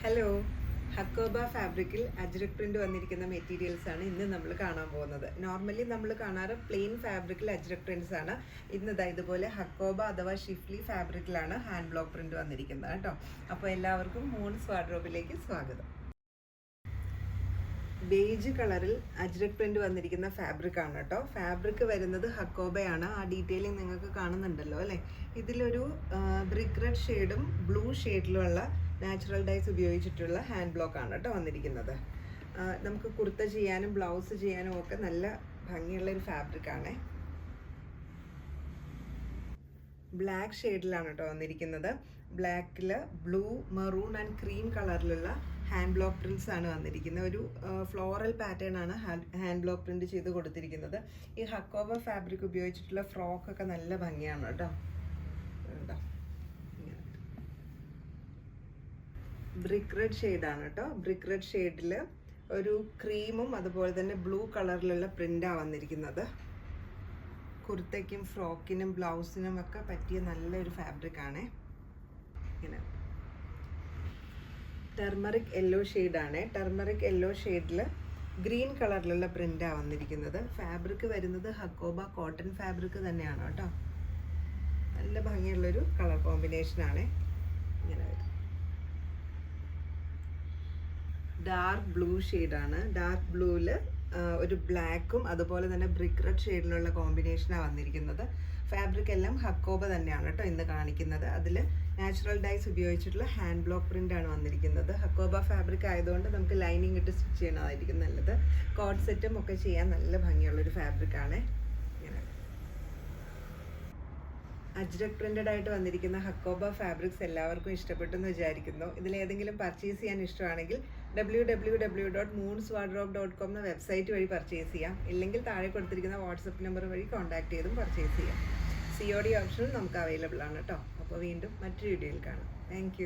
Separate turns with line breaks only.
Hello, hakoba ഫാബ്രിക്കിൽ ajrak print വന്നിരിക്കുന്ന materials ആണ് ഇന്ന് നമ്മൾ കാണാൻ പോകുന്നത്. നോർമലി നമ്മൾ കാണാറ് പ്ലെയിൻ ഫാബ്രിക്കിൽ അജ്രക് പ്രിന്റ്സ് ആണ്. ഇന്ന് ഇതുപോലെ ഹക്കോബ അഥവാ ഷിഫ്ലി ഫാബ്രിക്കിലാണ് ഹാൻഡ് ബ്ലോക്ക് പ്രിന്റ് വന്നിരിക്കുന്നത് കേട്ടോ. അപ്പോൾ എല്ലാവർക്കും മൂൺസ് വാർഡ്രോബിലേക്ക് സ്വാഗതം. ബേജ് കളറിൽ അജ്രക് പ്രിന്റ് വന്നിരിക്കുന്ന ഫാബ്രിക് ആണ് കേട്ടോ. ഫാബ്രിക് വരുന്നത് ഹക്കോബയാണ്. ആ ഡീറ്റെയിലിംഗ് നിങ്ങൾക്ക് കാണുന്നുണ്ടല്ലോ അല്ലേ. ഇതിലൊരു ബ്രിക്ക് റെഡ് ഷെയ്ഡും ബ്ലൂ ഷെയ്ഡിലുമുള്ള നാച്ചുറൽ ഡൈസ് ഉപയോഗിച്ചിട്ടുള്ള ഹാൻഡ് ബ്ലോക്ക് ആണ് കേട്ടോ വന്നിരിക്കുന്നത്. നമുക്ക് കുർത്ത ചെയ്യാനും ബ്ലൗസ് ചെയ്യാനും ഒക്കെ നല്ല ഭംഗിയുള്ള ഒരു ഫാബ്രിക് ആണ്. ബ്ലാക്ക് ഷെയ്ഡിലാണ് കേട്ടോ വന്നിരിക്കുന്നത്. ബ്ലാക്കിൽ ബ്ലൂ, മെറൂൺ ആൻഡ് ക്രീം കളറിലുള്ള ഹാൻഡ് ബ്ലോക്ക് പ്രിന്റ്സ് ആണ് വന്നിരിക്കുന്നത്. ഒരു ഫ്ലോറൽ പാറ്റേൺ ആണ് ഹാൻഡ് ബ്ലോക്ക് പ്രിന്റ് ചെയ്ത് കൊടുത്തിരിക്കുന്നത്. ഈ ഹക്കോബ ഫാബ്രിക് ഉപയോഗിച്ചിട്ടുള്ള ഫ്രോക്കൊക്കെ നല്ല ഭംഗിയാണ് കേട്ടോ. ബ്രിക്ക് റെഡ് ഷെയ്ഡാണ് കേട്ടോ. ബ്രിക്ക് റെഡ് ഷെയ്ഡിൽ ഒരു ക്രീമും അതുപോലെ തന്നെ ബ്ലൂ കളറിലുള്ള പ്രിൻ്റാണ് വന്നിരിക്കുന്നത്. കുർത്തയ്ക്കും ഫ്രോക്കിനും ബ്ലൗസിനും ഒക്കെ പറ്റിയ നല്ലൊരു ഫാബ്രിക് ആണ്. ഇങ്ങനെ ടെർമറിക് യെല്ലോ ഷെയ്ഡാണ്. ടെർമറിക് യെല്ലോ ഷെയ്ഡിൽ ഗ്രീൻ കളറിലുള്ള പ്രിൻ്റാണ് വന്നിരിക്കുന്നത്. ഫാബ്രിക് വരുന്നത് ഹക്കോബ കോട്ടൺ ഫാബ്രിക് തന്നെയാണ് കേട്ടോ. നല്ല ഭംഗിയുള്ളൊരു കളർ കോമ്പിനേഷനാണ്. ഇങ്ങനെ വരും. ഡാർക്ക് ബ്ലൂ ഷെയ്ഡാണ്. ഡാർക്ക് ബ്ലൂവിൽ ഒരു ബ്ലാക്കും അതുപോലെ തന്നെ ബ്രിക്ക് റെഡ് ഷെയ്ഡിലുള്ള കോമ്പിനേഷനാണ് വന്നിരിക്കുന്നത്. ഫാബ്രിക് എല്ലാം ഹക്കോബ തന്നെയാണ് കേട്ടോ ഇന്ന് കാണിക്കുന്നത്. അതിൽ നാച്ചുറൽ ഡൈസ് ഉപയോഗിച്ചിട്ടുള്ള ഹാൻഡ് ബ്ലോക്ക് പ്രിൻ്റ് ആണ് വന്നിരിക്കുന്നത്. ഹക്കോബ ഫാബ്രിക് ആയതുകൊണ്ട് നമുക്ക് ലൈനിങ് ഇട്ട് സ്റ്റിച്ച് ചെയ്യണതായിരിക്കും നല്ലത്. കോട്ട് സെറ്റും ഒക്കെ ചെയ്യാൻ നല്ല ഭംഗിയുള്ളൊരു ഫാബ്രിക് ആണ്. അജ്രക് പ്രിന്റഡ് ആയിട്ട് വന്നിരിക്കുന്ന ഹക്കോബ ഫാബ്രിക്സ് എല്ലാവർക്കും ഇഷ്ടപ്പെട്ടെന്ന് വിചാരിക്കുന്നു. ഇതിലേതെങ്കിലും പർച്ചേസ് ചെയ്യാൻ ഇഷ്ടമാണെങ്കിൽ www.moonswardrobe.com എന്ന വെബ്സൈറ്റ് വഴി പർച്ചേസ് ചെയ്യാം. ഇല്ലെങ്കിൽ താഴെ കൊടുത്തിരിക്കുന്ന വാട്സപ്പ് നമ്പർ വഴി കോൺടാക്ട് ചെയ്തും പർച്ചേസ് ചെയ്യാം. COD ഓപ്ഷനും നമുക്ക് അവൈലബിൾ ആണ് കേട്ടോ. അപ്പോൾ വീണ്ടും മറ്റൊരു വീഡിയോയിൽ കാണാം. താങ്ക്